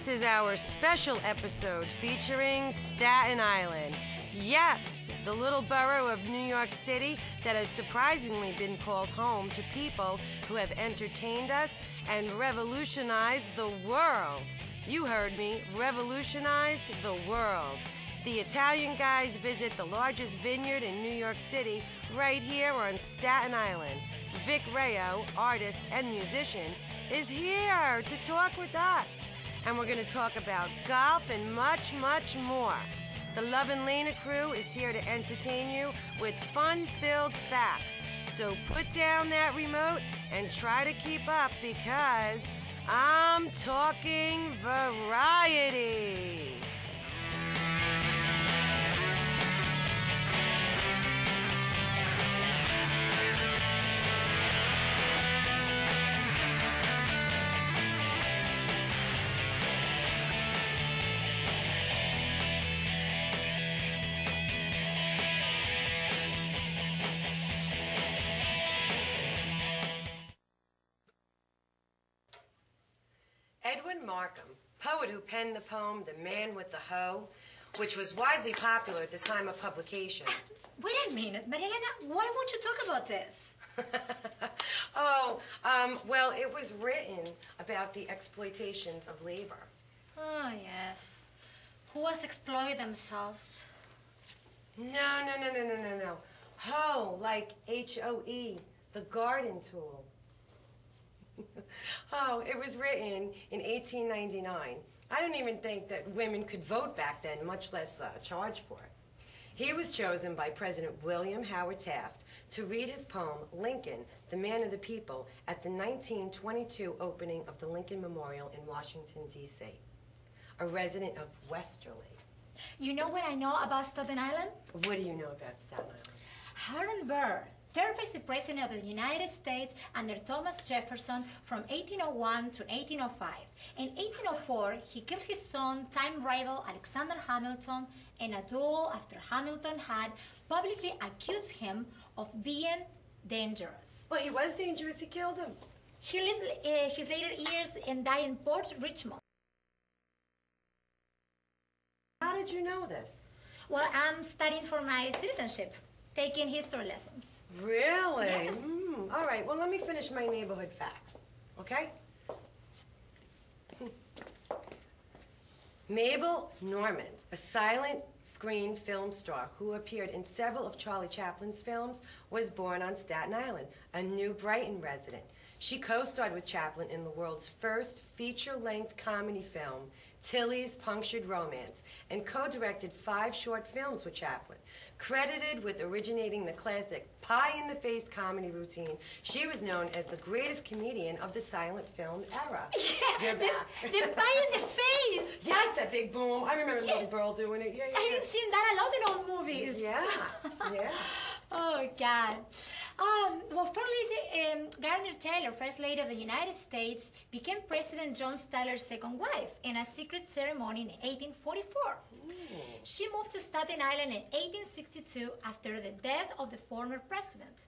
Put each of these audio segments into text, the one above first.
This is our special episode featuring Staten Island. Yes, the little borough of New York City that has surprisingly been called home to people who have entertained us and revolutionized the world. You heard me, revolutionize the world. The Italian guys visit the largest vineyard in New York City right here on Staten Island. Vic Rayo, artist and musician, is here to talk with us. And we're going to talk about golf and much, much more. The Lovin Leyna crew is here to entertain you with fun-filled facts. So put down that remote and try to keep up because I'm talking variety. Edwin Markham, poet who penned the poem The Man with the Hoe, which was widely popular at the time of publication. Wait a minute, Maria Elena, why won't you talk about this? Well, it was written about the exploitations of labor. Oh, yes. Who has exploited themselves? No. Hoe, like H-O-E, the garden tool. Oh, it was written in 1899. I don't even think that women could vote back then, much less charge for it. He was chosen by President William Howard Taft to read his poem, Lincoln, the Man of the People, at the 1922 opening of the Lincoln Memorial in Washington, D.C. A resident of Westerly. You know what I know about Staten Island? What do you know about Staten Island? Harlan Byrd, third vice president of the United States under Thomas Jefferson from 1801 to 1805. In 1804, he killed his son, time rival Alexander Hamilton, in a duel after Hamilton had publicly accused him of being dangerous. Well, he was dangerous. He killed him. He lived his later years and died in Port Richmond. How did you know this? Well, I'm studying for my citizenship, taking history lessons. Really? Yes. All right, well, let me finish my neighborhood facts, okay? Mabel Normand, a silent screen film star who appeared in several of Charlie Chaplin's films, was born on Staten Island, a New Brighton resident. She co-starred with Chaplin in the world's first feature-length comedy film, Tilly's Punctured Romance, and co-directed 5 short films with Chaplin. Credited with originating the classic pie-in-the-face comedy routine, she was known as the greatest comedian of the silent film era. Yeah, the pie in the face. Yes, that big boom. I remember the little girl doing it. Yeah. I've seen that a lot in old movies. Yeah. Oh, God. Well, formerly Garner Taylor, First Lady of the United States, became President John Tyler's second wife in a secret ceremony in 1844. She moved to Staten Island in 1862 after the death of the former president.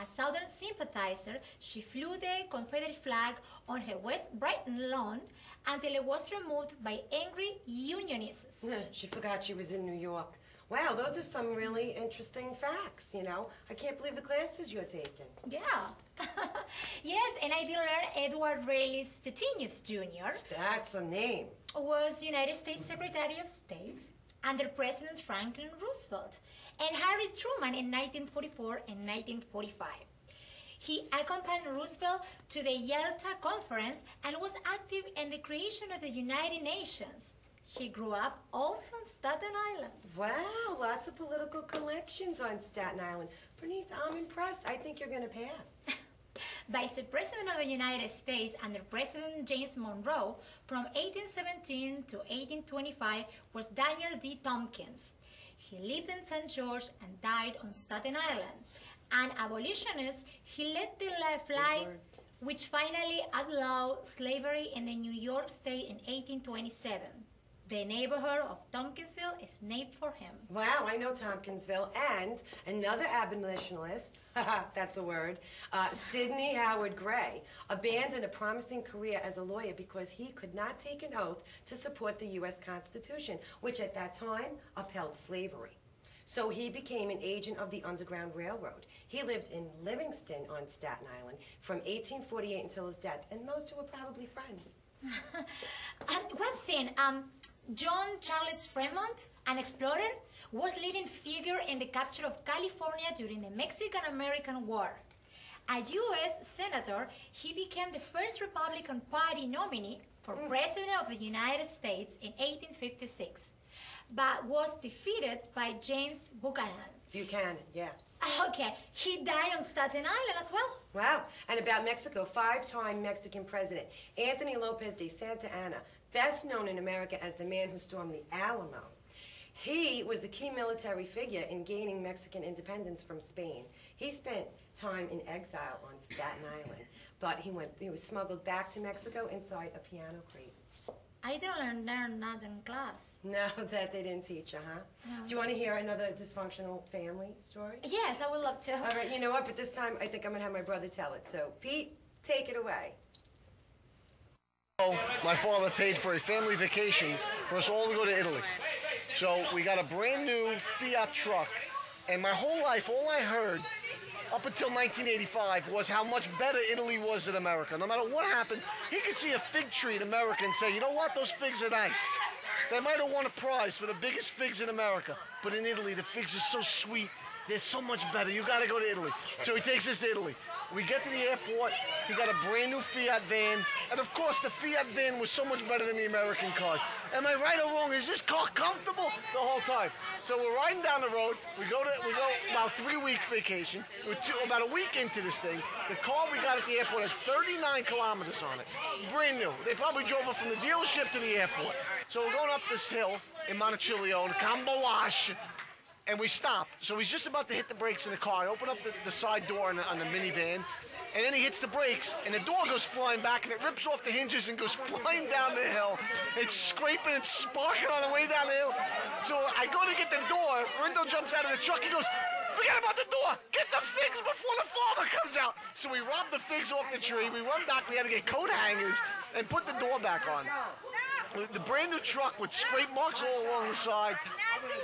A Southern sympathizer, she flew the Confederate flag on her West Brighton lawn until it was removed by angry Unionists. She forgot she was in New York. Wow, those are some really interesting facts, you know. I can't believe the classes you're taking. Yeah. Yes, and I did learn Edward Raleigh Stettinius Jr. That's a name. Was United States Secretary of State under Presidents Franklin Roosevelt and Harry Truman in 1944 and 1945. He accompanied Roosevelt to the Yalta Conference and was active in the creation of the United Nations. He grew up also on Staten Island. Wow, lots of political connections on Staten Island. Bernice, I'm impressed. I think you're going to pass. Vice President of the United States under President James Monroe from 1817 to 1825 was Daniel D. Tompkins. He lived in St. George and died on Staten Island. An abolitionist, he led the flight which finally outlawed slavery in the New York State in 1827. The neighborhood of Tompkinsville is named for him. Wow, I know Tompkinsville. And another abolitionist, that's a word, Sidney Howard Gray, abandoned a promising career as a lawyer because he could not take an oath to support the U.S. Constitution, which at that time upheld slavery. So he became an agent of the Underground Railroad. He lived in Livingston on Staten Island from 1848 until his death, and those two were probably friends. One thing, John Charles Fremont, an explorer, was leading figure in the capture of California during the Mexican-American War. A U.S. senator, he became the first Republican Party nominee for President of the United States in 1856, but was defeated by James Buchanan. Buchanan, yeah. Okay, he died on Staten Island as well. Wow. And about Mexico, five-time Mexican president Anthony Lopez de Santa Anna, best known in America as the man who stormed the Alamo. He was a key military figure in gaining Mexican independence from Spain. He spent time in exile on Staten Island, but he was smuggled back to Mexico inside a piano crate. I didn't learn that in class. No, that they didn't teach you, huh? No. Do you want to hear another dysfunctional family story? Yes, I would love to. All right, you know what? But this time, I think I'm going to have my brother tell it. So, Pete, take it away. My father paid for a family vacation for us all to go to Italy. So we got a brand new Fiat truck, and my whole life, all I heard up until 1985 was how much better Italy was than America. No matter what happened, he could see a fig tree in America and say, you know what, those figs are nice. They might have won a prize for the biggest figs in America, but in Italy, the figs are so sweet. They're so much better. You got to go to Italy. So he takes us to Italy. We get to the airport. He got a brand new Fiat van. And of course, the Fiat van was so much better than the American cars. Am I right or wrong? Is this car comfortable? The whole time. So we're riding down the road. We go about 3-week vacation. We're about a week into this thing. The car we got at the airport had 39 kilometers on it. Brand new. They probably drove it from the dealership to the airport. So we're going up this hill in Monticello, in Cambowash. And we stop. So he's just about to hit the brakes in the car. I open up the side door on the minivan, and then he hits the brakes, and the door goes flying back, and it rips off the hinges and goes flying down the hill. It's scraping and sparking on the way down the hill. So I go to get the door. Rindo jumps out of the truck. He goes, forget about the door. Get the figs before the farmer comes out. So we rob the figs off the tree. We run back. We had to get coat hangers and put the door back on. The brand new truck with scrape marks all along the side.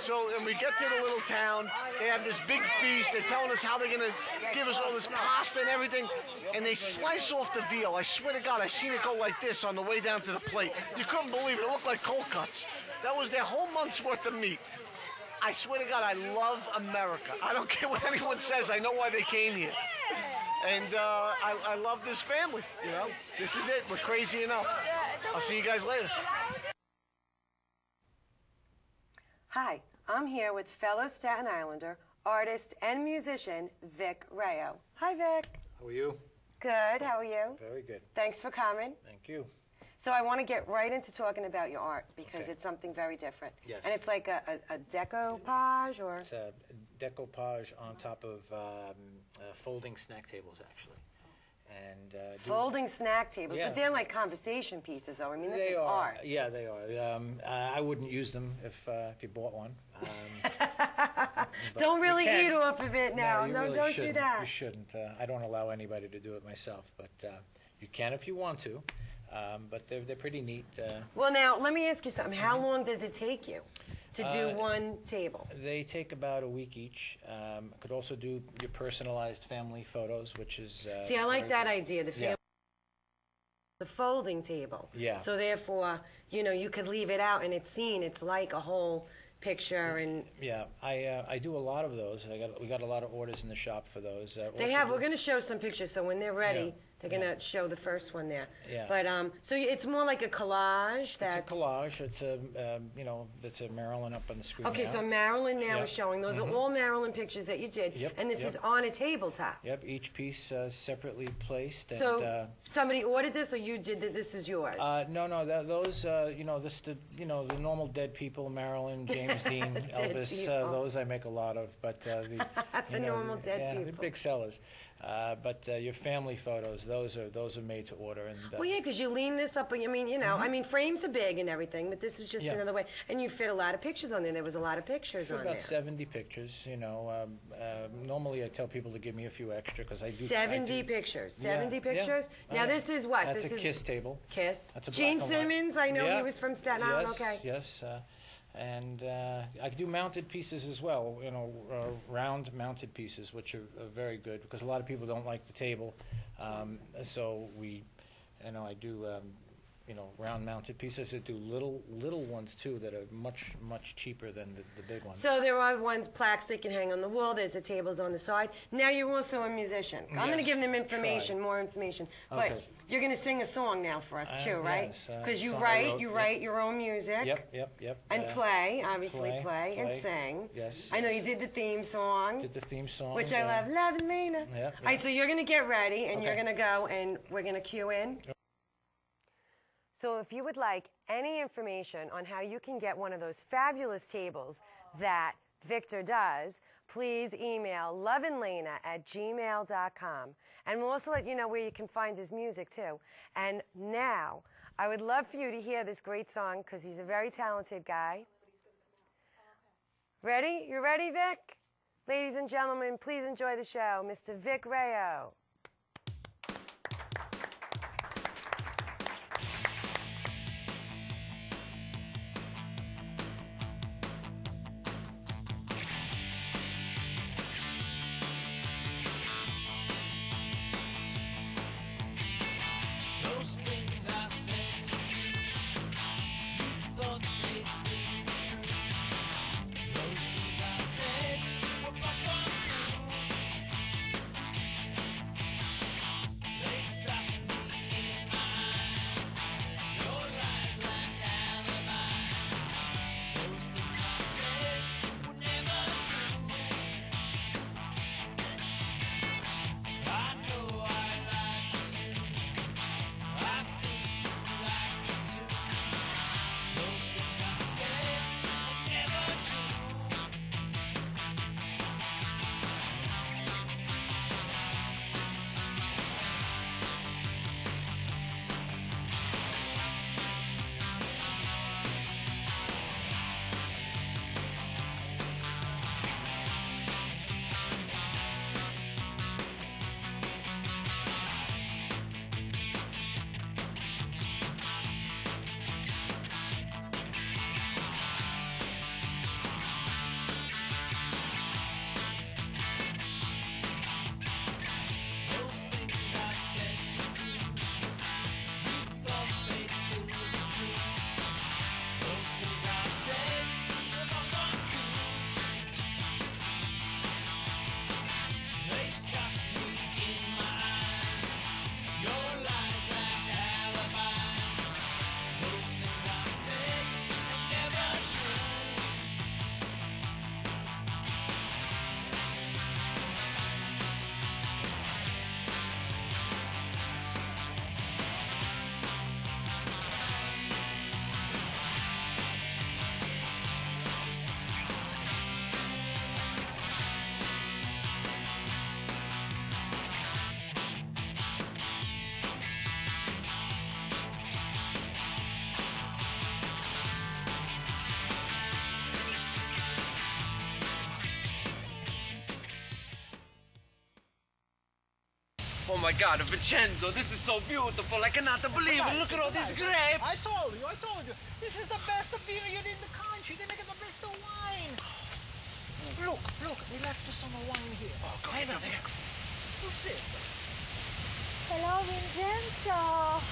So then we get to the little town. They have this big feast. They're telling us how they're going to give us all this pasta and everything. And they slice off the veal. I swear to God, I seen it go like this on the way down to the plate. You couldn't believe it. It looked like cold cuts. That was their whole month's worth of meat. I swear to God, I love America. I don't care what anyone says. I know why they came here. And I love this family, you know. This is it. We're crazy enough. I'll see you guys later. Hi, I'm here with fellow Staten Islander, artist, and musician, Vic Rayo. Hi, Vic. How are you? Good, how are you? Very good. Thanks for coming. Thank you. So I want to get right into talking about your art, because Okay. it's something very different. Yes. And it's like a decoupage, or? It's a decoupage on top of folding snack tables, actually. And Folding snack tables, Yeah. but they're like conversation pieces, though. I mean, this they is are, art. Yeah, they are. I wouldn't use them if you bought one. Don't you really can. eat off of it now. you No, really don't do shouldn't. that. You shouldn't. I don't allow anybody to do it myself, but you can if you want to. But they're pretty neat. Well, now, let me ask you something. How long does it take you to do one table? They take about a week each. Could also do your personalized family photos, which is See, I like very that good. idea, the family. The folding table. Yeah. So therefore, you know, you could leave it out and it's seen. It's like a whole picture, and Yeah, I do a lot of those. We got a lot of orders in the shop for those. they have. We're going to show some pictures. So when they're ready, Yeah. they're going to show the first one there. Yeah. But so it's more like a collage. It's a collage. It's a you know, that's a Marilyn up on the screen. Okay, now. so Marilyn now Yep. is showing. Those are all Marilyn pictures that you did, Yep, and this yep. is on a tabletop. Yep, each piece separately placed. So and, somebody ordered this, or you did it? This is yours. no, those you know, the normal dead people, Marilyn, James Dean, Dead Elvis. people. Those I make a lot of, but the The normal dead yeah, people. the big sellers. But your family photos, those are made to order. And Well, yeah, because you lean this up, and I mean, you know, I mean, frames are big and everything, but this is just another way. And you fit a lot of pictures on there. There was a lot of pictures on there. About 70 pictures, you know. Normally I tell people to give me a few extra because I do. 70 pictures. 70 Yeah, pictures? yeah. Now, this is what? That's this a is Kiss table. Kiss. That's a Gene black and white. Simmons, I know Yeah. he was from Staten Island. Okay. Yes. And I do mounted pieces as well, you know, round mounted pieces, which are very good because a lot of people don't like the table. So I do, you know, round mounted pieces. I do little ones too that are much cheaper than the big ones. So there are ones, plaques they can hang on the wall. There's the tables on the side. Now you're also a musician. I'm going to Yes, give them information, try. more information. But Okay. you're going to sing a song now for us too, right? Yes, Because you song I write, wrote, you yep. write your own music. Yep. And play, obviously play and play. sing. Yes. I know you did the theme song. Did the theme song. Which I love, Lovin Leyna. Yep, All right, so you're going to get ready, and you're Okay. going to go, and we're going to cue in. So if you would like any information on how you can get one of those fabulous tables that Victor does, please email lovinleyna@gmail.com. And we'll also let you know where you can find his music, too. And now, I would love for you to hear this great song, because he's a very talented guy. Ready? You ready, Vic? Ladies and gentlemen, please enjoy the show, Mr. Vic Rayo. Those things I said to you, you thought they'd stay true. Those things I said were far from true. They stopped me in my eyes. Your lies like alibis. Those things I said were never true. I know I lied to you. I think you like me too. Those things I said were never true. Those things I said to you, you thought they'd still be true. Those things I said were far from true. They stuck me in my eyes. Your lies like alibis. Those things I said were never true. Oh my God, Vincenzo, this is so beautiful. I cannot believe it. Look at all these grapes. I told you. This is the best vineyard in the country. They make the best of wine. Look, they left us some wine here. Oh, go ahead, over there. Who's it? Hello, Vincenzo.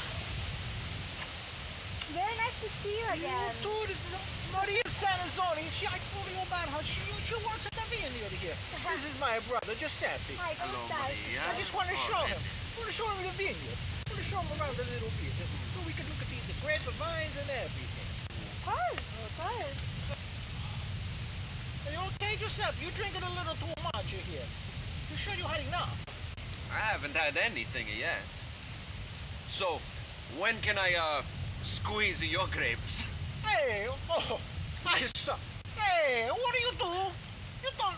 Very nice to see you again. You too. This is Maria Sanazzoni. I told you about her. She works at the vineyard here. This is my brother, Giuseppe. Hi, Hello, ¿cómo estás? Maria. I just want to show him. I want to show him the vineyard. I want to show him around a little bit so we can look at the grapevines and everything. Of course. Are you okay, Giuseppe? You're drinking a little too much here. You sure you had enough? I haven't had anything yet. So, when can I, squeeze your grapes? Hey, I saw. Hey, what do? You don't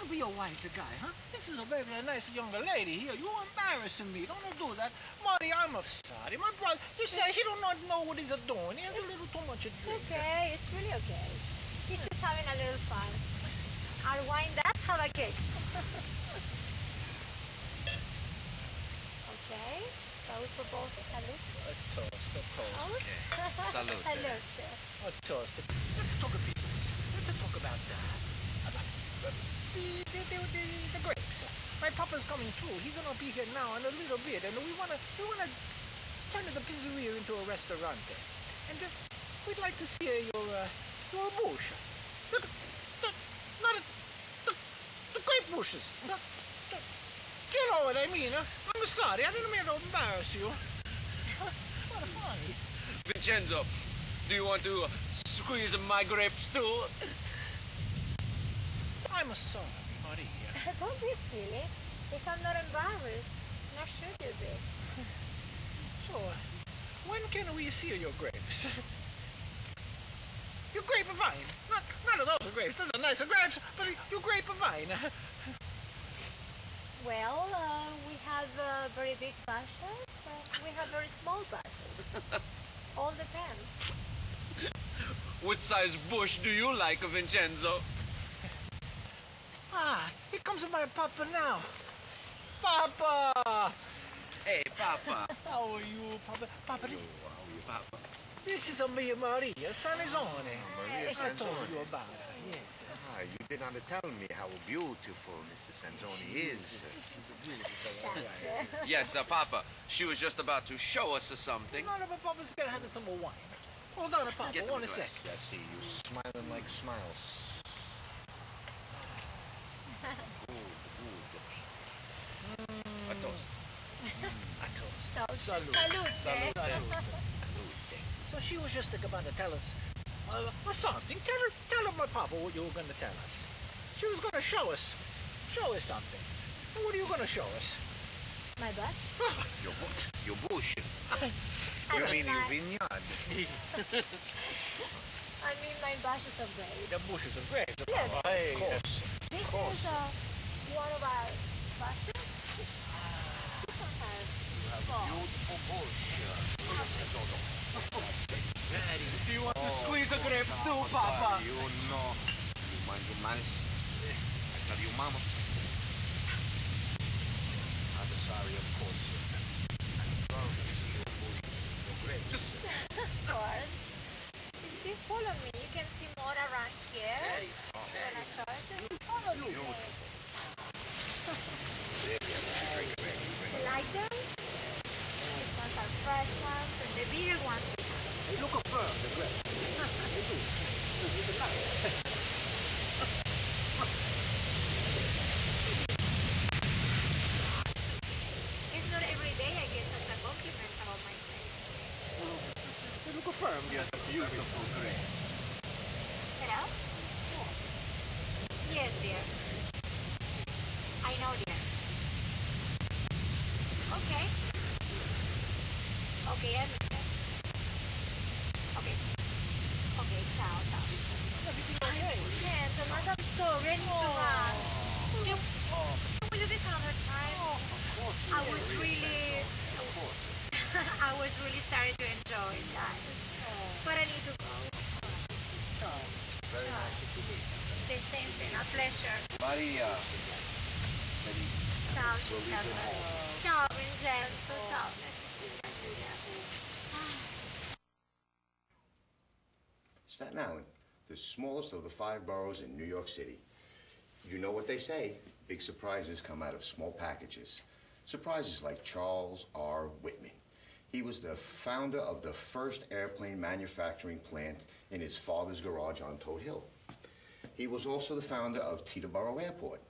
Don't be a wiser guy, huh? This is a very nice younger lady here. You're embarrassing me. Don't do that. Marty, I'm sorry. My brother, you say he do not know what he's doing. He has a little too much to It's drink. okay. It's really okay. He's just having a little fun. Our wine does have a kick. Okay. So we propose a salute. A toast, a toast. Toast? Salute. Salute. A toast. Let's talk business. Let's talk about the grapes. My papa's coming too. He's gonna be here now in a little bit, and we wanna turn the pizzeria into a restaurant. And we'd like to see your bush. Look, the grape bushes. You know what I mean? I'm sorry. I didn't mean to embarrass you. What funny. Vincenzo, do you want to squeeze my grapes too? I'm sorry, Maria. Don't be silly. If I'm not embarrassed, nor should you be. So, when can we see your grapes? Your grapevine. Not of those grapes. Those are nicer grapes, but your grapevine. Well, we have very big bushes. We have very small bushes. All depends. What size bush do you like, Vincenzo? Ah, here comes my papa now. Papa! Hey, Papa. How are you, Papa? Papa, Papa. this is Maria Sanizone. Maria I told Sanzone. you about her, yes. Ah, you did not tell me how beautiful Mr. Sanzoni is. Yes, Papa. She was just about to show us something. No, but Papa's gonna have some more wine. Hold on, Papa, Get one the sec. glass. I see you smiling like smiles. A toast. I toast. Toast. Salute. Salute. Salute. So she was just about to tell us something. Tell her, my Papa, what you were going to tell us. She was going to show us something. And what are you going to show us? My butt? Your what? Your bush. I You mean mean your my, vineyard? I mean my bushes of grapes. The bushes of grapes. Yes. Of course. This is one of our bushes. This one has small. Beautiful bush. Do you want to squeeze a grape too, Papa? You know. You mind your manners? I tell you, Mama. I'm sorry, of course. I'm proud to see your bush. Your grapes. Of course. You see, follow me. You can see more around here. When I show it to you, follow me. You like them? These ones are fresh ones, and the bigger ones we have. They look firm, the grapes. They do. These are nice. It's not every day I get such a compliment about my grapes. They look firm. Yes, beautiful grapes. Hello? Yes, dear. I know, dear. Okay. Okay, I understand. Okay. Okay, ciao, ciao. Yes, I'm sorry, I need to run. Can we do this another time? I was really... I was really starting to enjoy that. But I need to go. Very nice to meet you. The same thing, a pleasure. Maria. Ciao, Giuseppe. Ciao, Vincenzo. Ciao. Nice to see you. Staten Island, the smallest of the 5 boroughs in New York City. You know what they say, big surprises come out of small packages. Surprises like Charles R. Whitman. He was the founder of the first airplane manufacturing plant in his father's garage on Toad Hill. He was also the founder of Teterboro Airport.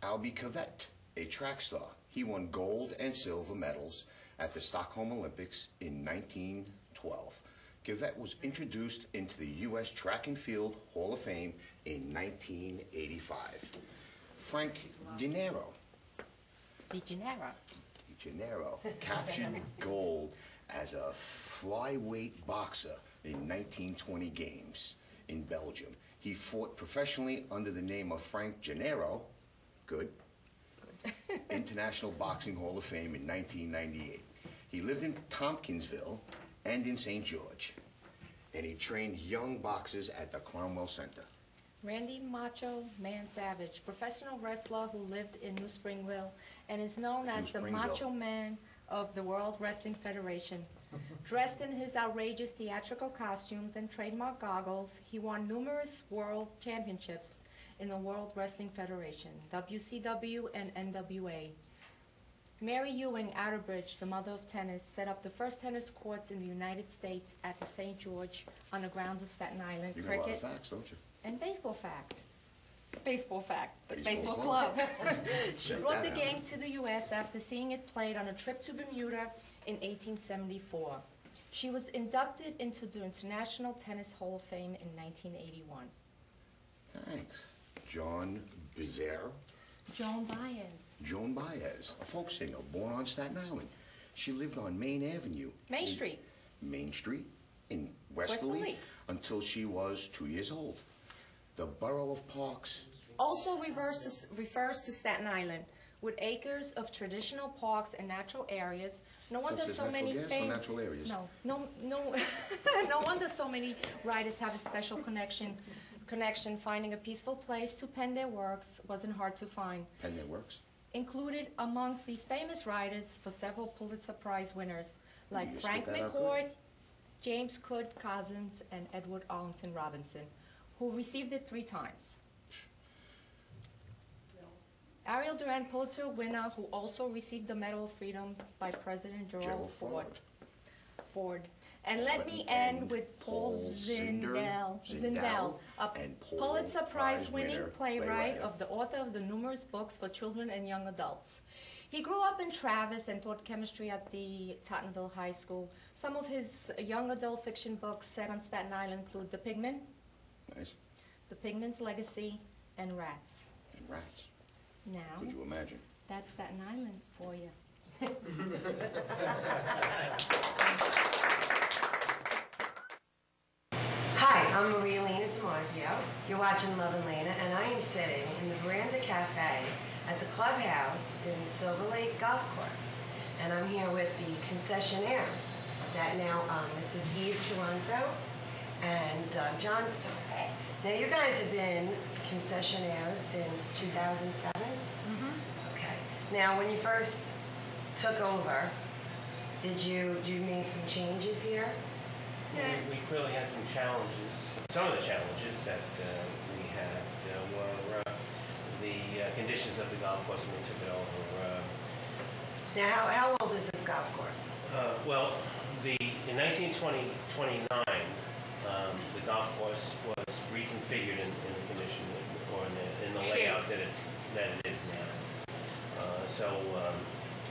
Albie Cavett, a track star. He won gold and silver medals at the Stockholm Olympics in 1912. Cavett was introduced into the U.S. Track and Field Hall of Fame in 1985. Frank De Niro. De Janeiro. De Niro captured gold as a flyweight boxer in 1920 games in Belgium. He fought professionally under the name of Frank Gennaro, good, International Boxing Hall of Fame in 1998. He lived in Tompkinsville and in St. George. And he trained young boxers at the Cromwell Center. Randy Macho Man Savage, professional wrestler who lived in New Springville and is known as the Macho Man of the World Wrestling Federation. Dressed in his outrageous theatrical costumes and trademark goggles, he won numerous world championships in the World Wrestling Federation, WCW and NWA. Mary Ewing Outerbridge, the mother of tennis, set up the first tennis courts in the United States at the St. George on the grounds of Staten Island. You know Cricket a lot of facts, don't you? and baseball fact. Baseball fact. Baseball Club. She Check brought that the out. game to the U.S. after seeing it played on a trip to Bermuda in 1874. She was inducted into the International Tennis Hall of Fame in 1981. Thanks. John Bizarre. Joan Baez. Joan Baez, a folk singer born on Staten Island. She lived on Main Avenue. Main Street. Main Street in Westerly Westerly. until she was 2 years old. The borough of Parks. Also refers to Staten Island, with acres of traditional parks and natural areas. No wonder Does it so natural many gas or famous. natural areas? No, no wonder so many writers have a special connection. Finding a peaceful place to pen their works wasn't hard to find. Pen their works. Included amongst these famous writers for several Pulitzer Prize winners, like You Frank spit that out McCord, good. James Cook Cousins, and Edward Arlington Robinson, who received it 3 times. Ariel Duran Pulitzer winner, who also received the Medal of Freedom by President Gerald Ford. And let me end with Paul Zindel, a and Paul Pulitzer Prize winning winner, playwright of the author of the numerous books for children and young adults. He grew up in Travis and taught chemistry at the Tottenville High School. Some of his young adult fiction books set on Staten Island include The Pigman, Nice. The Pigman's Legacy, and Rats. And rats. Now, Could you imagine? that's Staten Island for you. Hi, I'm Maria Lena DiMarzio. You're watching Lovin Leyna, and I am sitting in the Veranda Cafe at the clubhouse in Silver Lake Golf Course. And I'm here with the concessionaires. That now, this is Eve Toronto and Doug Johnston. Now, you guys have been concessionaires since 2007? Mm-hmm. Okay. Now, when you first took over, did you made some changes here? We clearly had some challenges. Some of the challenges that we had were the conditions of the golf course when we took it over. Now, how old is this golf course? Well, in 1929, the golf course was reconfigured in the condition or in the layout that it is now.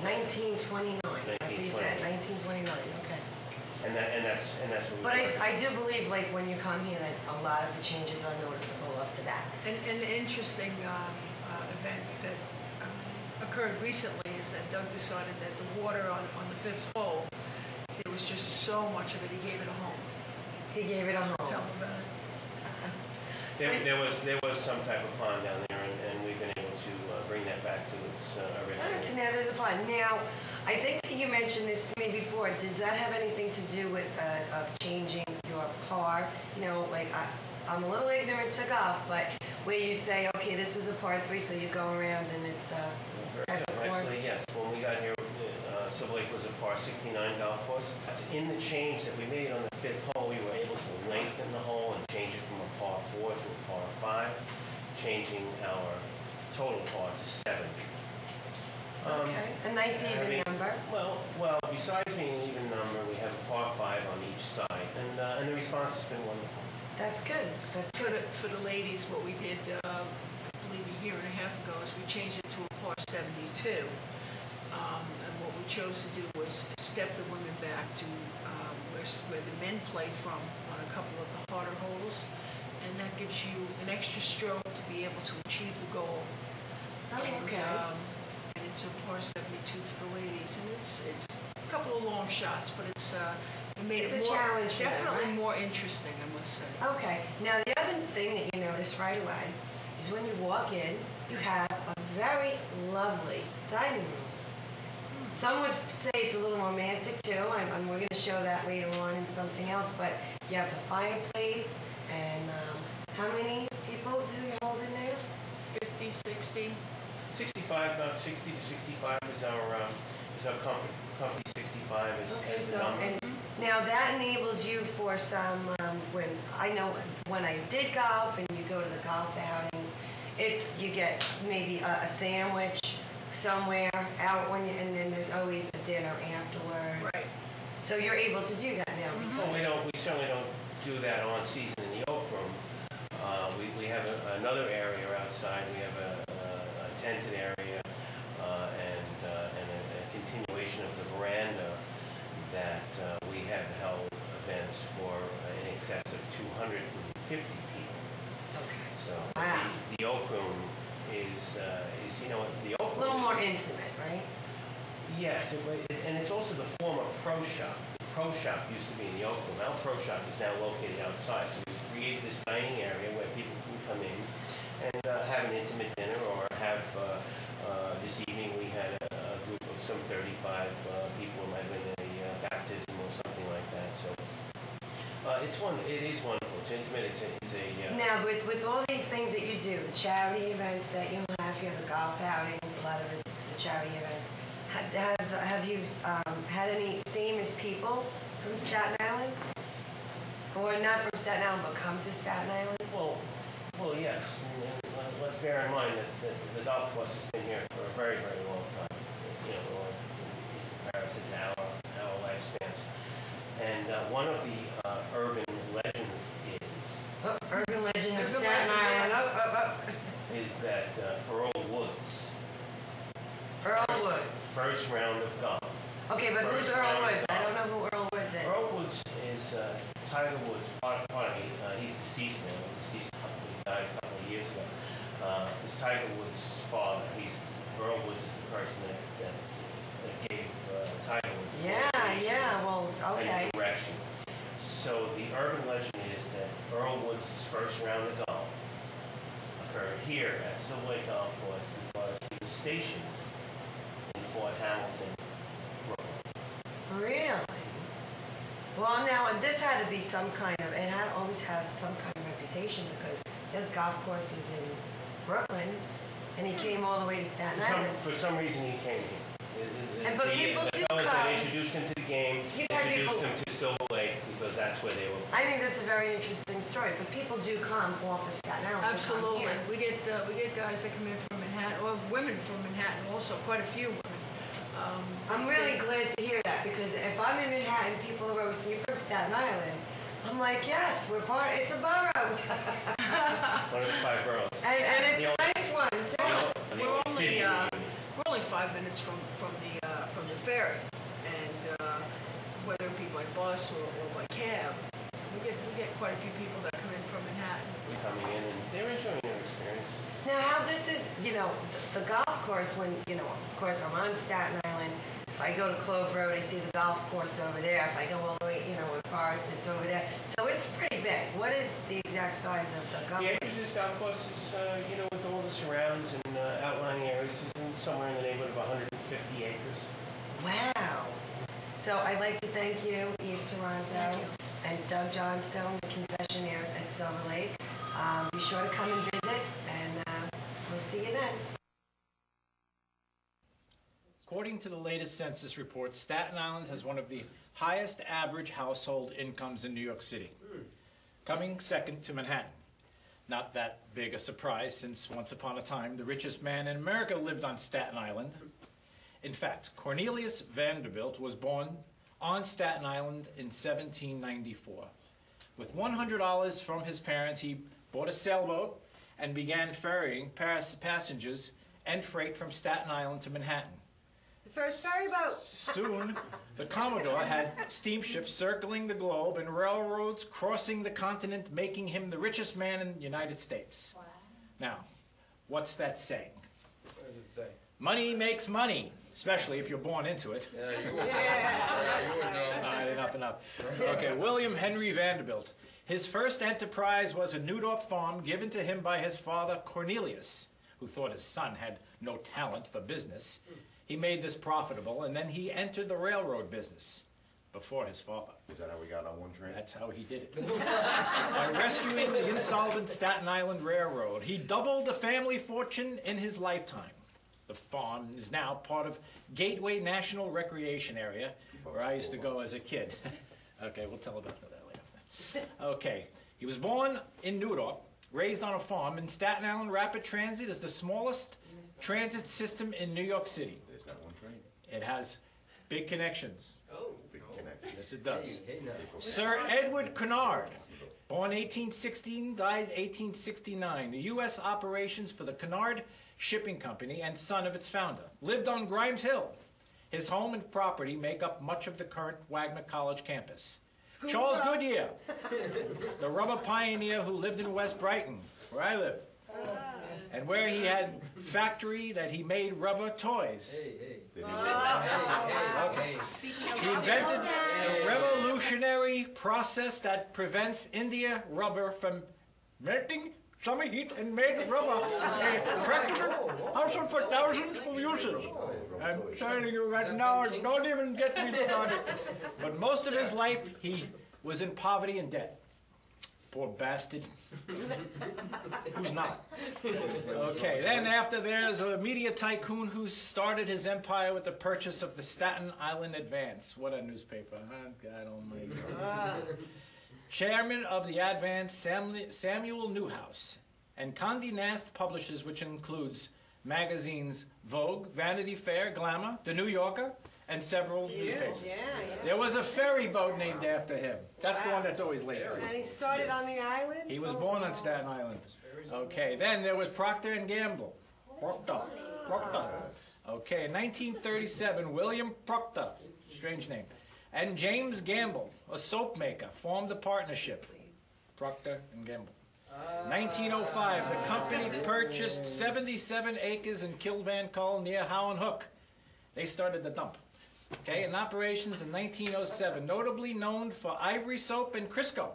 1929. That's what you said. 1929. Okay. And that's what we. But I do believe, like, when you come here, that a lot of the changes are noticeable off the bat. An interesting event that occurred recently is that Doug decided that the water on the 5th hole, there was just so much of it, he gave it a home. He gave it a home. Tell him about it. There was some type of pond down there, and we've been able to bring that back to its original. So now there's a pond. Now, I think that you mentioned this to me before. Does that have anything to do with of changing your par? You know, like I'm a little ignorant to golf, but where you say, okay, this is a par 3, so you go around and it's a type of course. Actually, yes. When we got here, Silver Lake was a par 69 golf course. In the change that we made on the 5th hole, we were able to lengthen the hole and change it from a par 4 to a par 5, changing our total par to 7. Okay, a nice even number. Well, besides being an even number, we have a par 5 on each side, and the response has been wonderful. That's good. That's good. For the ladies, what we did, I believe a year and a half ago, is we changed it to a par 72. And what we chose to do was step the women back to where the men play from on a couple of the harder holes, and that gives you an extra stroke to be able to achieve the goal. Oh, okay. And it's a par 72 for the ladies, and it's a couple of long shots, but it made It's it a more, challenge for them, definitely right? more interesting, I must say. Okay. Now, the other thing that you notice right away is when you walk in, you have a very lovely dining room. Some would say it's a little romantic too, and we're going to show that later on in something else, but you have the fireplace, and how many people do you hold in there? 50, 60. 65, about 60 to 65 is our company 65 is the number. And now that enables you for some, when I know when I did golf and you go to the golf outings, you get maybe a sandwich somewhere out and then there's always a dinner afterwards. Right. So you're able to do that now. Well, we certainly don't do that on season in the Oak Room. We have another area outside. We have a tented area and a continuation of the veranda that we have held events for in excess of 250 people. Okay. So wow. the Oak Room is the Oak Room. A little more intimate, right? Yes, and it's also the former pro shop. The pro shop used to be in the Oak Room. Our pro shop is now located outside. So we created this dining area where people can come in and have an intimate dinner, or have this evening we had a group of some 35 people who might have been in a baptism or something like that. So it is wonderful. It's intimate. It's a now with all these things that you do, the charity events that you have here, the golf outings, a lot of the charity events. Have you had any famous people from Staten Island? Or not from Staten Island, but come to Staten Island? Well, yes. And let's bear in mind that the golf course has been here for a very, very long time. In comparison to our lifespans. And one of the urban legends is... urban legend of Staten Island. Is that Earl Woods. Earl Woods. First round of golf. Okay, but who's Earl Woods? I don't know who Earl Woods is. Earl Woods is Tiger Woods. He's deceased now. He died a couple of years ago. It's Tiger Woods' father. Earl Woods is the person that gave Tiger Woods. Yeah. Well, okay. And direction. So the urban legend is that Earl Woods' first round of golf occurred here at Silver Lake Golf Course because he was stationed in Fort Hamilton, Brooklyn. Really? Well, now this had to be some kind of, it had always had some kind of reputation because there's golf courses in Brooklyn, and he came all the way to Staten Island. For some reason, he came here. But people do come. That introduced him to the game, introduced him to Silver Lake because that's where they were. I think that's a very interesting story. But people do come off of Staten Island. Absolutely. To come here. We get guys that come in from Manhattan, or women from Manhattan also, quite a few women. I'm really glad to hear that because if I'm in Manhattan, people are always saying from Staten Island. I'm like, yes, it's a borough. One of the 5 boroughs. And it's a nice one too. We're only 5 minutes from the ferry, and whether it be by bus or by cab, we get quite a few people that come in from Manhattan. We're coming in and they're enjoying their experience. Now, how this is, the golf course, when, of course, I'm on Staten Island. If I go to Clove Road, I see the golf course over there. If I go all the way, in Forest, it's over there. So it's pretty big. What is the exact size of the golf course? This golf course is, with all the surrounds and outlying areas, is somewhere in the neighborhood of 150 acres. Wow. So I'd like to thank you, Eve Toronto, and Doug Johnstone, the concessionaires at Silver Lake. Be sure to come and visit, and we'll see you then. According to the latest census report, Staten Island has one of the highest average household incomes in New York City, coming second to Manhattan. Not that big a surprise, since once upon a time, the richest man in America lived on Staten Island. In fact, Cornelius Vanderbilt was born on Staten Island in 1794. With $100 from his parents, he bought a sailboat and began ferrying passengers and freight from Staten Island to Manhattan. The first ferry boat. Soon, the Commodore had steamships circling the globe and railroads crossing the continent, making him the richest man in the United States. Wow. Now, what's that saying? What does it say? Money makes money, especially if you're born into it. Yeah, you would know. All right, enough. Okay, William Henry Vanderbilt. His first enterprise was a Newdorp farm given to him by his father Cornelius, who thought his son had no talent for business. He made this profitable, and then he entered the railroad business before his father. Is that how we got on one train? That's how he did it. By rescuing the insolvent Staten Island Railroad, he doubled the family fortune in his lifetime. The farm is now part of Gateway National Recreation Area, where I used to go as a kid. Okay, we'll tell about that later. Okay, he was born in Newdorp, raised on a farm, and Staten Island Rapid Transit is the smallest transit system in New York City. There's that one train. It has big connections. Big connection. Yes, it does. Sir Edward Kennard, born 1816, died 1869. The U.S. operations for the Kennard Shipping Company and son of its founder. Lived on Grimes Hill. His home and property make up much of the current Wagner College campus. Charles Goodyear, the rubber pioneer who lived in West Brighton, where I live, and where he had factory that he made rubber toys. Okay. He invented the revolutionary process that prevents India rubber from melting summer heat and made rubber a practical household for thousands of uses. I'm telling you right now, don't even get me started. But most of his life, he was in poverty and debt. Poor bastard. Who's not? Okay, then after there's a media tycoon who started his empire with the purchase of the Staten Island Advance. What a newspaper, huh? God almighty. Chairman of the Advance, Samuel Newhouse, and Condé Nast publishes, which includes magazines Vogue, Vanity Fair, Glamour, The New Yorker, and several newspapers. Yeah. There was a ferry boat named after him. That's the one that's always late. And he started on the island? He was born on Staten Island. Okay, then there was Procter & Gamble. Procter. Okay, in 1937, William Procter, strange name, and James Gamble, a soap maker, formed a partnership, Procter & Gamble. 1905, the company purchased 77 acres in Kilvancull near Howe and Hook. They started the dump. Okay, in operations in 1907, notably known for Ivory Soap and Crisco.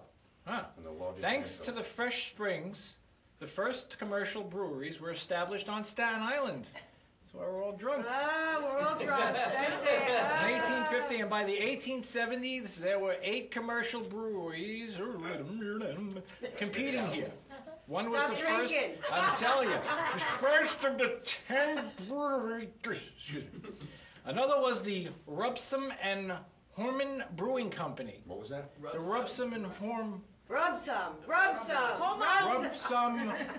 Thanks to the fresh springs, the first commercial breweries were established on Staten Island. That's why we're all drunks. We're all drunks. That's it. 1950, and by the 1870s, there were 8 commercial breweries competing here. One was the first, I'm telling you, the first of the 10 breweries. Excuse me. Another was the Rubsum and Horman Brewing Company. What was that? The Rubsum and Horm. Rubsum. Rubsum,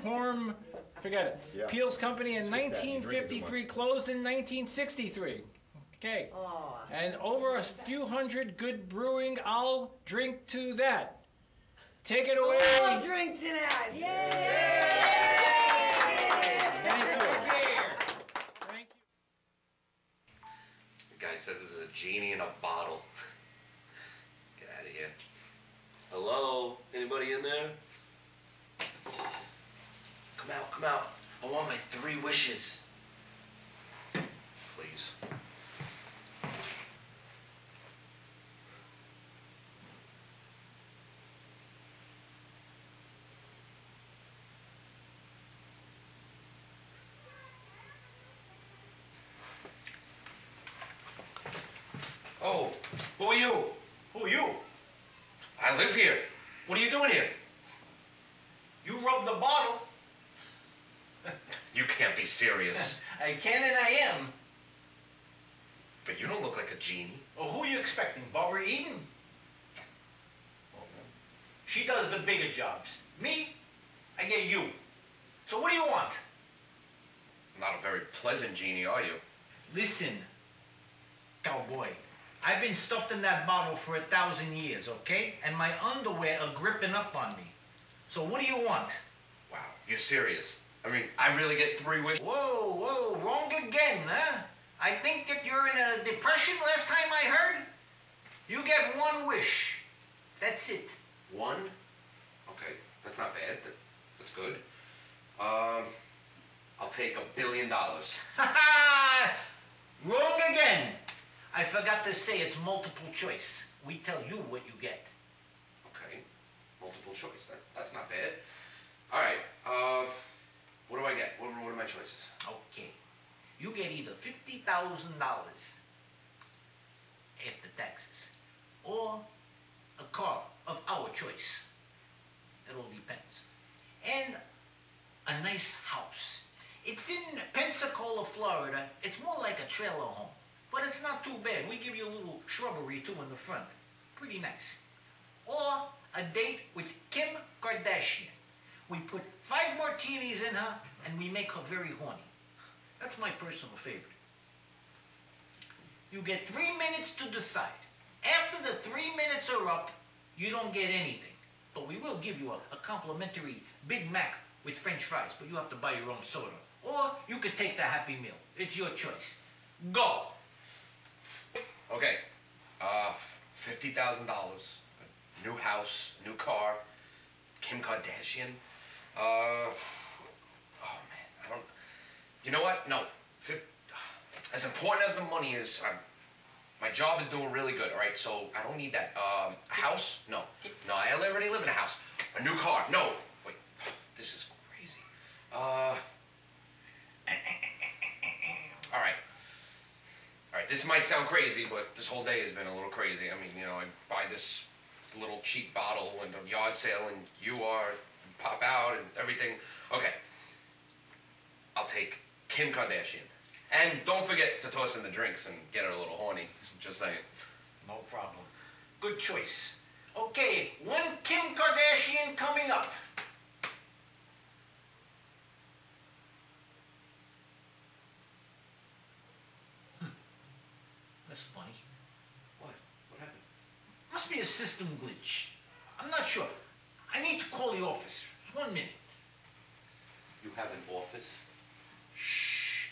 Horm, forget it. Yeah. Peel's Company in 1953, closed in 1963. Okay. And over a few hundred good brewing, I'll drink to that. Take it away. I'll drink to that. Yay! Thank you. The guy says this is a genie in a bottle. Get out of here. Hello? Anybody in there? Come out, come out. I want my 3 wishes. Please. Oh, who are you? Who are you? I live here. What are you doing here? You rubbed the bottle. You can't be serious. I can and I am. But you don't look like a genie. Well, who are you expecting? Barbara Eden? She does the bigger jobs. Me, I get you. So what do you want? Not a very pleasant genie, are you? Listen, cowboy. I've been stuffed in that bottle for 1,000 years, okay? And my underwear are gripping up on me. So what do you want? Wow, you're serious. I mean, I really get 3 wishes. Whoa, wrong again, huh? I think that you're in a depression last time I heard. You get 1 wish. That's it. 1? Okay, that's not bad. That's good. I'll take $1 billion. Ha ha! Wrong again. I forgot to say it's multiple choice. We tell you what you get. Okay. multiple choice. That's not bad. All right. What do I get? What are my choices? Okay. You get either $50,000 after taxes, or a car of our choice. It all depends. And a nice house. It's in Pensacola, Florida. It's more like a trailer home, but it's not too bad. We give you a little shrubbery too in the front. Pretty nice. Or a date with Kim Kardashian. We put 5 martinis in her and we make her very horny. That's my personal favorite. You get 3 minutes to decide. After the 3 minutes are up, you don't get anything. But we will give you a complimentary Big Mac with French fries, but you have to buy your own soda. Or you could take the Happy Meal. It's your choice. Go. Okay. $50,000. A new house, new car, Kim Kardashian. Oh man, I don't. You know what? No. As important as the money is, my job is doing really good. All right, so I don't need that. A house? No. No, I already live in a house. A new car? No. Wait, this is crazy. All right. All right, this might sound crazy, but this whole day has been a little crazy. I mean, you know, I buy this little cheap bottle and a yard sale, and you pop out and everything. Okay. I'll take Kim Kardashian. And don't forget to toss in the drinks and get her a little horny. Just saying. No problem. Good choice. Okay, one Kim Kardashian coming up. That's funny. What? What happened? Must be a system glitch. I'm not sure. I need to call the office. 1 minute. You have an office? Shh.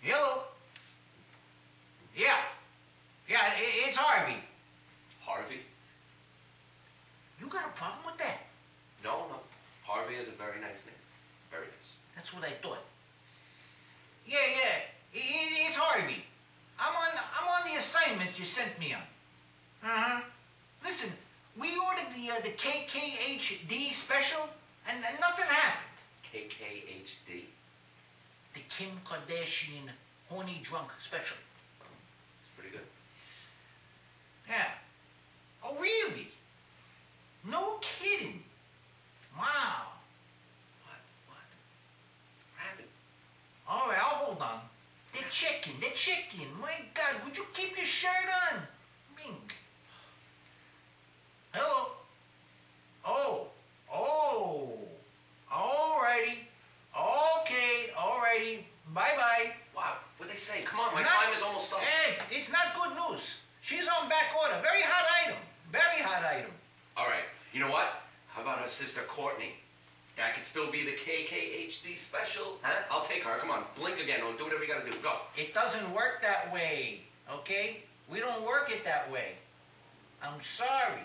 Hello? Yeah. Yeah, it's Harvey. Harvey? You got a problem with that? No. Harvey is a very nice name. Very nice. That's what I thought. Yeah. It's Harvey. I'm on the assignment you sent me on. Uh-huh. Listen, we ordered the KKHD special, and nothing happened. KKHD? The Kim Kardashian horny drunk special. It's pretty good. Yeah. Oh, really? No kidding. Wow. What happened? All right, I'll hold on. They're checking. My God, would you keep your shirt on? Mink. Hello? Oh. Alrighty. Okay, alrighty. Bye-bye. Wow, what'd they say? Come on, my time is almost up. Hey, it's not good news. She's on back order. Very hot item. Very hot item. All right, you know what? How about her sister Courtney? That could still be the KKHD special, huh? I'll take her. Come on, blink again or do whatever you gotta do. Go. It doesn't work that way, okay? We don't work it that way. I'm sorry.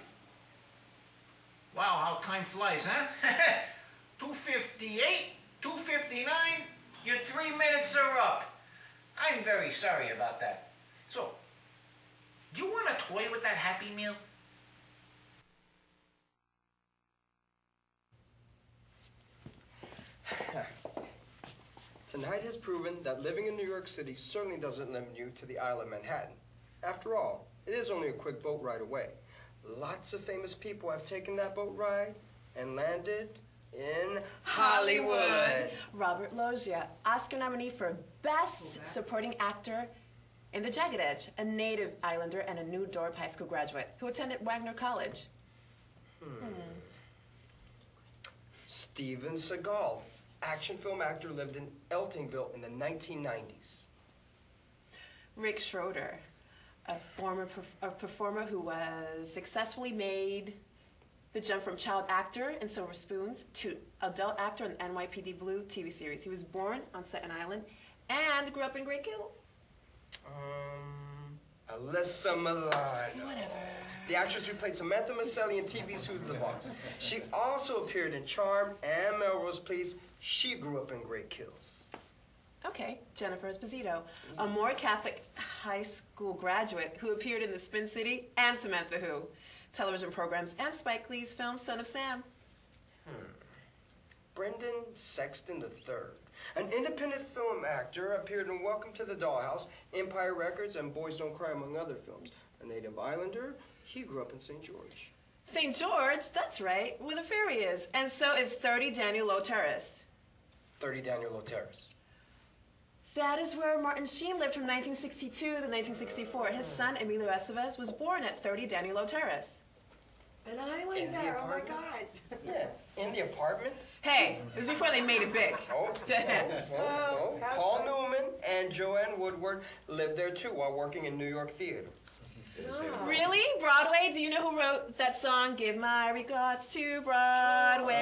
Wow, how time flies, huh? 2:58, 2:59, your 3 minutes are up. I'm very sorry about that. So, do you want to toy with that Happy Meal? Tonight has proven that living in New York City certainly doesn't limit you to the Isle of Manhattan. After all, it is only a quick boat ride away. Lots of famous people have taken that boat ride and landed in Hollywood. Robert Loggia, Oscar nominee for Best Supporting Actor in The Jagged Edge, a native islander and a New Dorp High School graduate who attended Wagner College. Steven Seagal, action film actor, lived in Eltingville in the 1990s. Rick Schroeder, a performer who was successfully made the jump from child actor in Silver Spoons to adult actor in the NYPD Blue TV series. He was born on Staten Island and grew up in Great Kills. Alyssa Milano. Whatever. The actress who played Samantha Maselli in TV's Who's the Boss. She also appeared in Charmed and Melrose Place. She grew up in Great Kills. Okay, Jennifer Esposito, a more Catholic high school graduate who appeared in The Spin City and Samantha Who. television programs, and Spike Lee's film Son of Sam. Brendan Sexton III, an independent film actor, appeared in Welcome to the Dollhouse, Empire Records, and Boys Don't Cry, among other films. A native islander, he grew up in St. George. St. George, that's right, where the ferry is. And so is 30 Daniel Low Terrace. 30 Daniel Low Terrace. That is where Martin Sheen lived from 1962 to 1964. His son, Emilio Estevez, was born at 30 Daniel Low Terrace. An island there, oh my God. Yeah, in the apartment. Hey, it was before they made it big. No. Paul Newman and Joanne Woodward lived there too while working in New York theater. Really? Broadway? Do you know who wrote that song, Give My Regards to Broadway?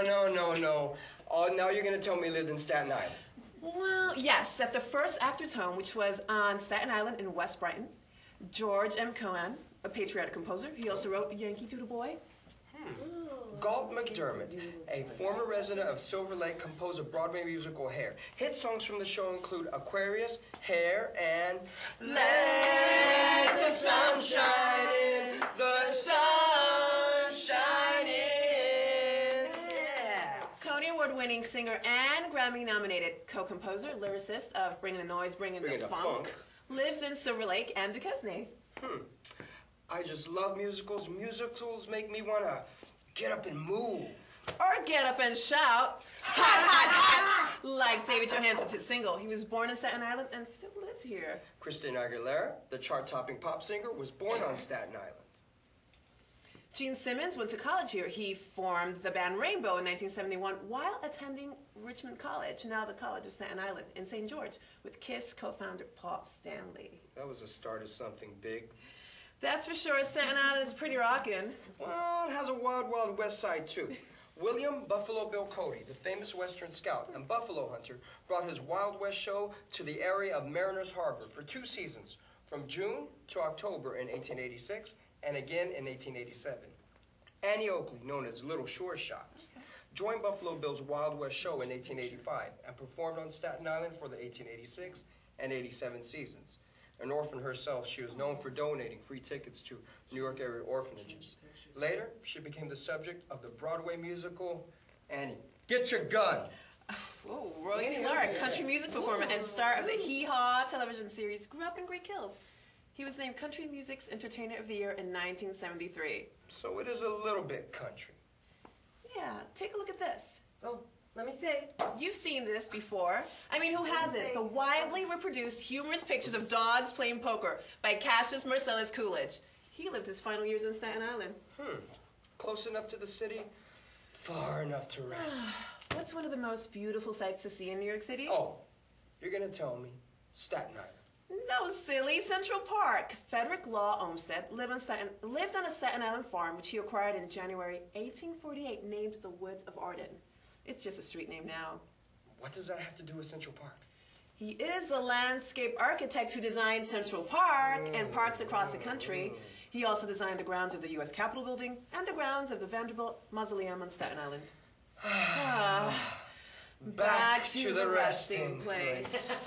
No. Oh, now you're going to tell me he lived in Staten Island. Well, yes, at the first Actors Home, which was on Staten Island in West Brighton. George M. Cohan, a patriotic composer. He also wrote Yankee Doodle Boy. Galt McDermott, a former resident of Silver Lake, composed a Broadway musical Hair. Hit songs from the show include Aquarius, Hair, and Let the Sun Shine In, the Sun Shine In. Yeah. Tony Award-winning singer and Grammy-nominated co-composer, lyricist of Bringing the Noise, Bringing the Funk, lives in Silver Lake and Duquesne. I just love musicals. Musicals make me want to get up and move. Or get up and shout, hot, hot, hot, like David Johansen's hit single. He was born in Staten Island and still lives here. Christina Aguilera, the chart-topping pop singer, was born on Staten Island. Gene Simmons went to college here. He formed the band Rainbow in 1971 while attending Richmond College, now the College of Staten Island, in St. George, with KISS co-founder Paul Stanley. That was the start of something big. That's for sure. Staten Island is pretty rockin'. Well, it has a wild, wild west side, too. William Buffalo Bill Cody, the famous Western scout and buffalo hunter, brought his Wild West show to the area of Mariners Harbor for 2 seasons, from June to October in 1886 and again in 1887. Annie Oakley, known as Little Sure Shot, joined Buffalo Bill's Wild West show in 1885 and performed on Staten Island for the 1886 and 87 seasons. An orphan herself, she was known for donating free tickets to New York area orphanages. Later, she became the subject of the Broadway musical, Annie. Get your gun! Oh, Roy Clark, country music performer and star of the Hee Haw television series, grew up in Greek Hills. He was named Country Music's Entertainer of the Year in 1973. So it is a little bit country. Yeah, take a look at this. Oh, let me see. You've seen this before. I mean, who hasn't? The widely reproduced humorous pictures of dogs playing poker by Cassius Marcellus Coolidge. He lived his final years in Staten Island. Close enough to the city, far enough to rest. What's one of the most beautiful sights to see in New York City? Oh, you're gonna tell me Staten Island. No, silly. Central Park. Frederick Law Olmsted lived on a Staten Island farm, which he acquired in January 1848, named the Woods of Arden. It's just a street name now. What does that have to do with Central Park? He is the landscape architect who designed Central Park and parks across the country. He also designed the grounds of the U.S. Capitol Building and the grounds of the Vanderbilt Mausoleum on Staten Island. Back to the resting place.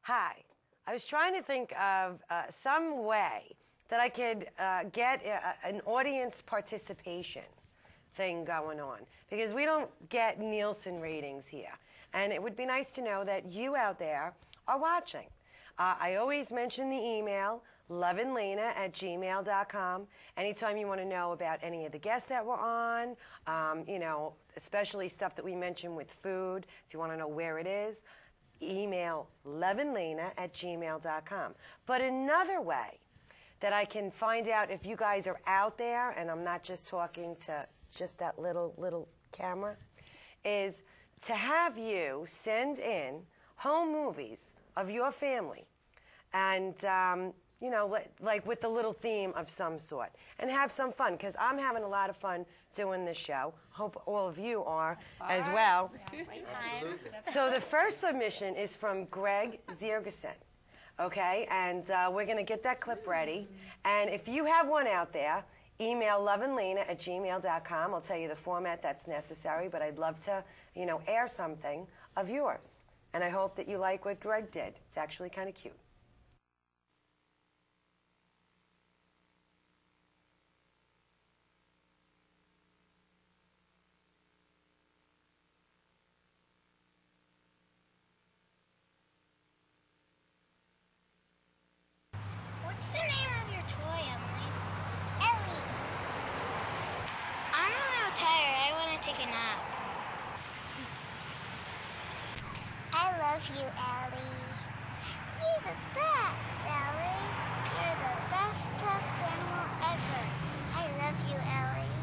Hi. I was trying to think of some way that I could get an audience participation thing going on, because we don't get Nielsen ratings here. And it would be nice to know that you out there are watching. I always mention the email, lovinleyna@gmail.com. Anytime you want to know about any of the guests that were on, you know, especially stuff that we mention with food, if you want to know where it is, email lovinleyna@gmail.com. But another way that I can find out if you guys are out there, and I'm not just talking to just that little camera, is to have you send in home movies of your family, and you know, like with the little theme of some sort, and have some fun, because I'm having a lot of fun doing this show. Hope all of you are as well. Absolutely. So the first submission is from Greg Ziergerson. Okay, and we're going to get that clip ready. And if you have one out there, email lovinleyna@gmail.com. I'll tell you the format that's necessary, but I'd love to, you know, air something of yours. And I hope that you like what Greg did. It's actually kind of cute. What's the name of your toy, Emily? Ellie. I'm a little tired. I want to take a nap. I love you, Ellie. You're the best, Ellie. You're the best stuffed animal ever. I love you, Ellie.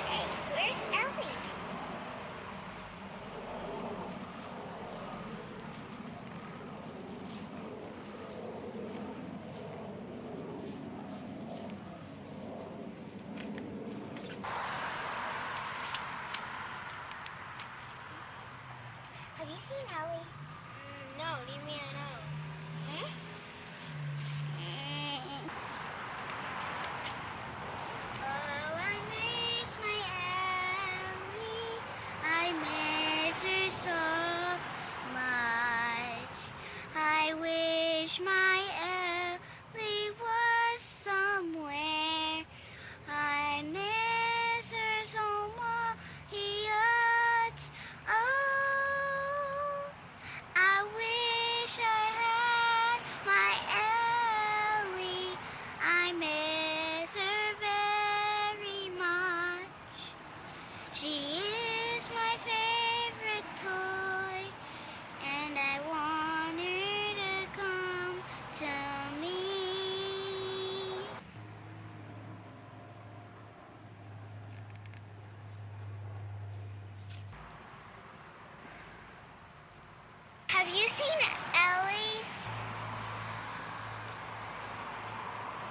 Hey, where's Ellie? Have you seen Ellie? No, leave me alone. Hmm? Oh, I miss my Ellie. I miss her so much. I wish my Ellie was somewhere. I miss her so much. Oh, I wish I had my Ellie. I miss her very much. She is my favorite toy, and I want her to come to me. Have you seen Ellie?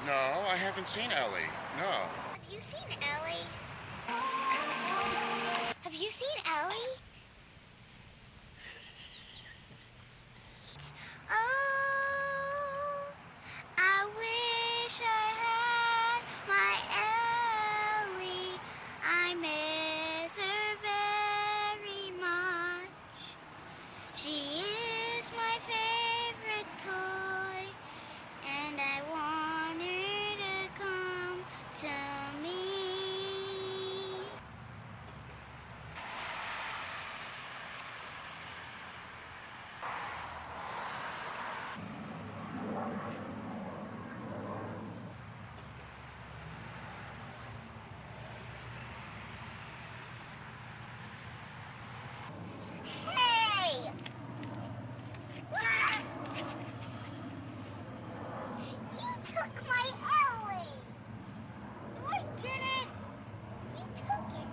No, I haven't seen Ellie. No. Have you seen Ellie? Have you seen Ellie? Oh, I wish I had my Ellie. I miss her very much. She is my favorite toy, and I want her to come to me. Hey! You took my Ellie! No, I didn't. You took it.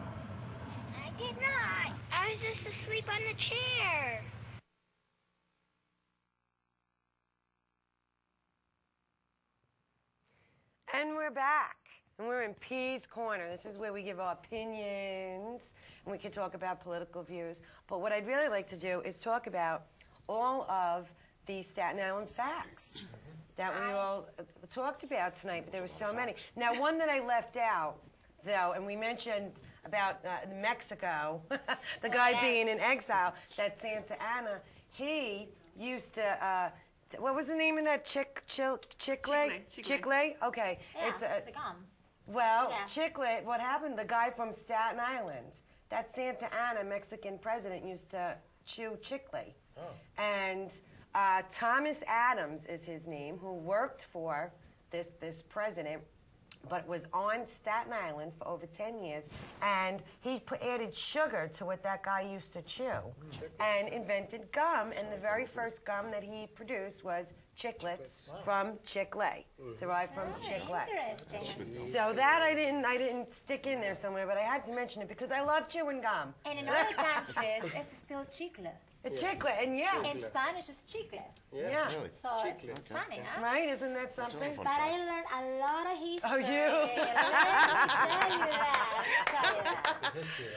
I did not. I was just asleep on the chair. And we're back. And we're in P's Corner. This is where we give our opinions, and we can talk about political views. But what I'd really like to do is talk about all of the Staten Island facts that we all talked about tonight. But there were so many. Now, one that I left out, though, and we mentioned about Mexico, the guy being in exile, that Santa Ana, he used to... what was the name of that chicle? Okay. Yeah, it's the gum. Well, Yeah. Chicle, what happened? The guy from Staten Island, that Santa Ana Mexican president used to chew chicle. Oh. And Thomas Adams is his name, who worked for this president, but was on Staten Island for over 10 years, and he added sugar to what that guy used to chew and invented gum, and the very first gum that he produced was chiclets from Chick-fil-A, derived from Chick-fil-A. Interesting. So that I didn't stick in there somewhere, but I had to mention it because I love chewing gum. And in other countries, it's still chicle. A chicle, and yeah. In Spanish, it's chicle. Yeah. Really? So it's funny, huh? Right? Isn't that something? But I learned a lot of history. Oh, you? Let me tell you that.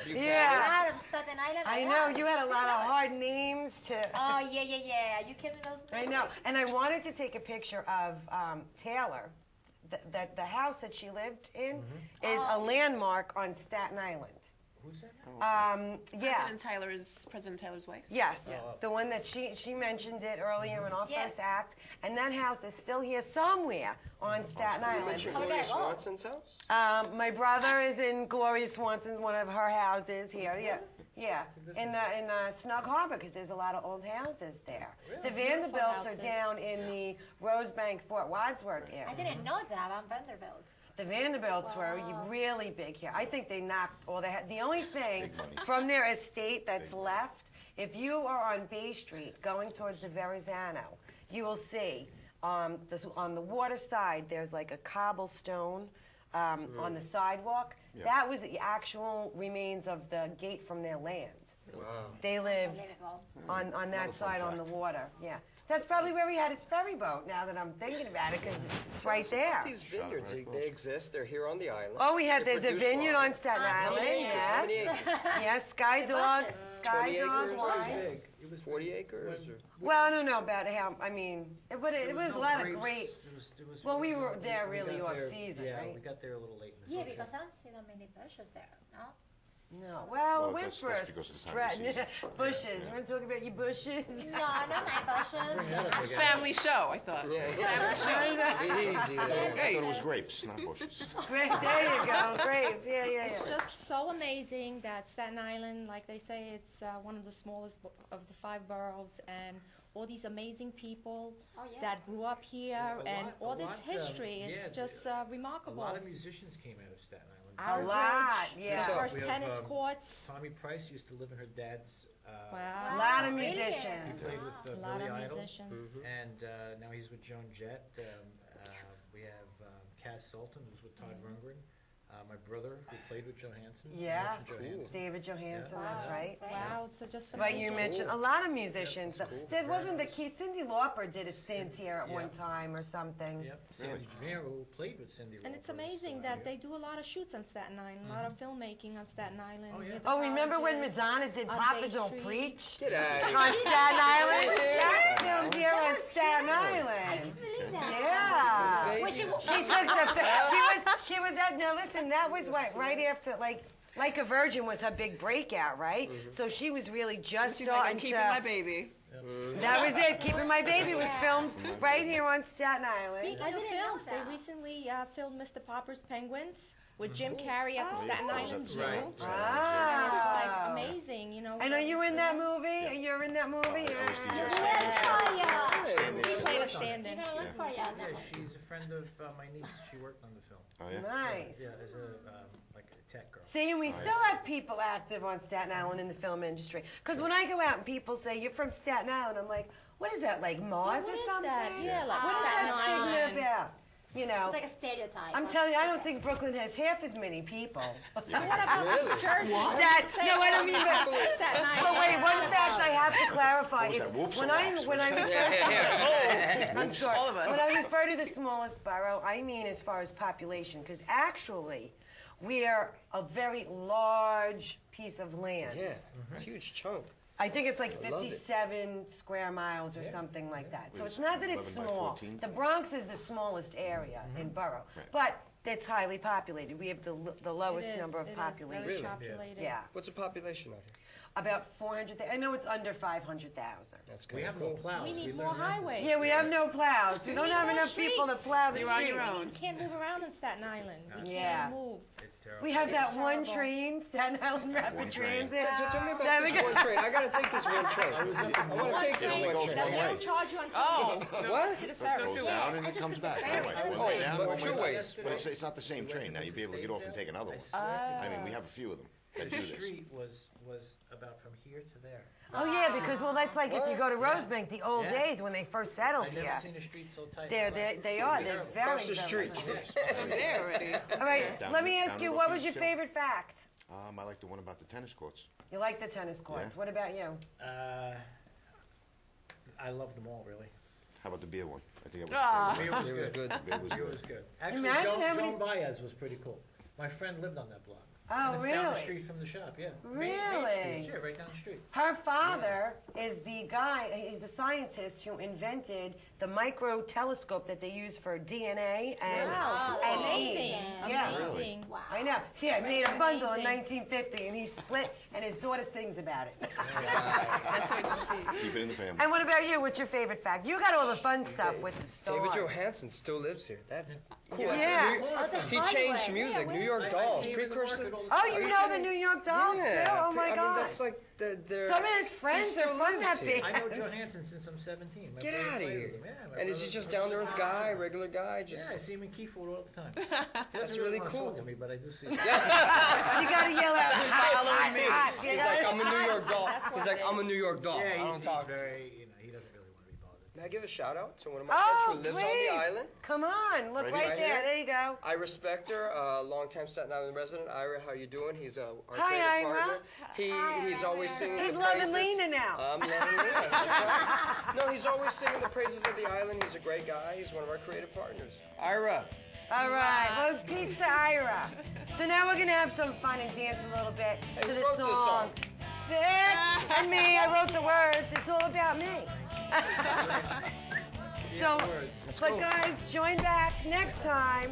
Yeah. A lot of Staten Island. I know, you had a lot of hard names to... Oh, yeah. You give me those names. I know, and I wanted to take a picture of Taylor. The house that she lived in is a landmark on Staten Island. Who's that? Yeah. President Taylor's wife? Yes, the one that she mentioned it earlier in our first act, and that house is still here somewhere on Staten You Island. mentioned Gloria Swanson's house? My brother is in Gloria Swanson's one of her houses here. Yeah, in Snug Harbor, because there's a lot of old houses there. The Vanderbilts are down in the Rosebank, Fort Wadsworth area. I didn't know that. I'm Vanderbilt. The Vanderbilts were really big here. I think they knocked all they had. The only thing from their estate that's left, if you are on Bay Street going towards the Verrazano, you will see on the water side there's like a cobblestone on the sidewalk. Yeah. That was the actual remains of the gate from their land. Wow. They lived on that side on the water. Yeah. That's probably where he had his ferry boat, now that I'm thinking about it, because it's right there. These vineyards, they exist. They're here on the island. Oh, there's a produce vineyard wine. on Staten Island, How many yes. acres? Yes, Sky Dog 20 acres? wines. 40 acres? Or? Well, I don't know about how, I mean, it was a lot of great, well, we were there really off-season, Yeah, right? we got there a little late in the Yeah, season. because I don't see that many bushes there, no? No, well, we went that's for because of the time of stretch. season. Bushes, we're going to talk about your bushes? No, not my bushes. It's a family show, I thought. Easy I thought it was grapes, not bushes. Great, there you go, grapes, yeah. It's just so amazing that Staten Island, like they say, it's one of the smallest of the 5 boroughs, and all these amazing people that grew up here, and all this history. It's just remarkable. A lot of musicians came out of Staten Island. A lot, yeah. The first We have, tennis courts. Tommy Price used to live in her dad's. A lot of musicians. He played with A lot Billy of Idol. musicians. And now he's with Joan Jett. We have Cass Sultan, who's with Todd Rundgren. My brother, who played with Johansson. Yeah, Johansson. David Johansson, that's right. Wow, it's just amazing. But you mentioned a lot of musicians. There wasn't the key. Cyndi Lauper did a stint here at one time or something. Yep, Sandy Jamiro, who played with Cyndi Lauper. And it's amazing that they do a lot of shoots on Staten Island, a lot of filmmaking on Staten Island. Oh, yeah. Oh, remember when colleges, Mazzana did on Papa Bay Don't Street. Preach? Get out of here. On Staten Island? Yeah. That's filmed here on Staten Island. Yeah. Well, she She took the. She was at. Now listen, that was what right after like a Virgin was her big breakout, right? So she was really just She's like, I'm starting keeping to. my baby. That was it. Keeping My Baby was filmed right here on Staten Island. Speaking of films, they recently filmed Mr. Popper's Penguins with Jim Carrey at the Staten Island Zoo. Right. And it's like amazing, you know. I know you were in that movie. You're in that movie. He played a stand-in. You're gonna look for ya. Yeah, she's a friend of my niece. She worked on the film. Oh, yeah? Nice. Yeah, as a like a tech girl. See, and we still have people active on Staten Island in the film industry. Because when I go out and people say, you're from Staten Island, I'm like, what is that, like Mars What or is something? that? Yeah, like what is Staten that stigma Island. about? You know, It's like a stereotype. I'm telling you, I don't think Brooklyn has half as many people. What about Really? East Jersey? No, I don't mean that. Staten Island. But wait, one fact I have to clarify. What was It's that, whoops when or I whoops? when I What's refer I'm sorry. All of us. When I refer to the smallest borough, I mean as far as population, because actually we are a very large piece of land. Yeah, huge chunk. I think it's like I love it. 57 square miles or something like that. So it's not that it's 11 by small. 14. The Bronx is the smallest area in borough, but it's highly populated. We have the lowest number of population. Very populated. Yeah, What's the population out here? about 400,000. I know it's under 500,000. That's We kind have of no cool. plows. We need learned more that this- highways. Yeah, we have no plows. We don't have more enough people to streets. plow the You're on street. your own. We can't move around in Staten Island. We Yeah. can't move. It's terrible. We have that one terrible. train, Staten Island Rapid Transit. Tell me about There we this go. one train. I gotta take this one train. I want to take this It only one goes train. one They way. don't charge you until Oh, What? to the ferry. Goes down and it comes back. One way. Goes Oh, way down, but one two way ways. back. But it's not the same train. Now you'd be able to get off and take another one. I mean, we have a few of them that do this. Street was about from here to there. Oh yeah, because well, that's like if you go to Rosebank, the old Yeah. days when they first settled I've here. never seen a street so tight. They are. They're very. Across the street. There already. All right, Down let me to- ask down to you, Rock what was Beach, your too. favorite fact? I like the one about the tennis courts. You like the tennis courts. Yeah. What about you? I love them all, really. How about the beer one? I think that Ah. was Beer was good. The beer was Beer good. was good. Actually, Imagine Joan, how many- Joan Baez was pretty cool. My friend lived on that block. Oh, and it's down the really? street from the shop, yeah. Really? Main Street, yeah, right down the street. Her father is the guy, he's the scientist who invented the micro telescope that they use for DNA and Wow, that's and amazing. Yeah. Amazing. Wow. I know. See, I made a bundle in 1950 and he split and his daughter sings about it. That's how it should be. Keep it in the family. And what about you? What's your favorite fact? You got all the fun stuff with the stars. David Johansen still lives here. That's cool. Yeah. That's That's a he fun changed way. music. Yeah, New York I Dolls, see him in the precursor. market all the Oh, time. you know the New York Dolls too? Oh my I God. mean, that's like the. Some of his friends are from that band. I know Johansson since I'm 17. My Get brother out of played here. with him. Yeah, my And is he brother just plays down to earth with guy, regular guy? Just Yeah, I see him in Keyford all the time. He That's doesn't really want to cool. talk to me, but I do see him. You gotta yell out. following me. You He's gotta- like, I'm a New York doll. He's like, I'm a New York doll. I Yeah, don't he's talk. very, he doesn't really want to be bothered. May I give a shout out to one of my Oh, friends who lives please. on the island? Come on, look Right right, here. there. Right There you go. I respect her, longtime Staten Island resident. Ira, how you doing? He's our Hi, creative Ira. partner. He's always singing He's the Lovin praises. Leyna now. I'm Lovin Leyna. That's right. No, he's always singing the praises of the island. He's a great guy. He's one of our creative partners. Ira. All right, well, peace to Ira. So now we're gonna have some fun and dance a little bit Hey, to who the wrote this song. Vic and me, I wrote the words. It's all about me. So, but guys, join back next time.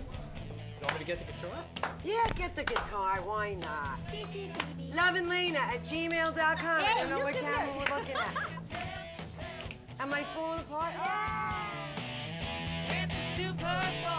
You want me to get the guitar? Yeah, get the guitar. Why not? lovinleyna@gmail.com. I don't know what camera we're looking at. Am I falling apart? Dances to part 4.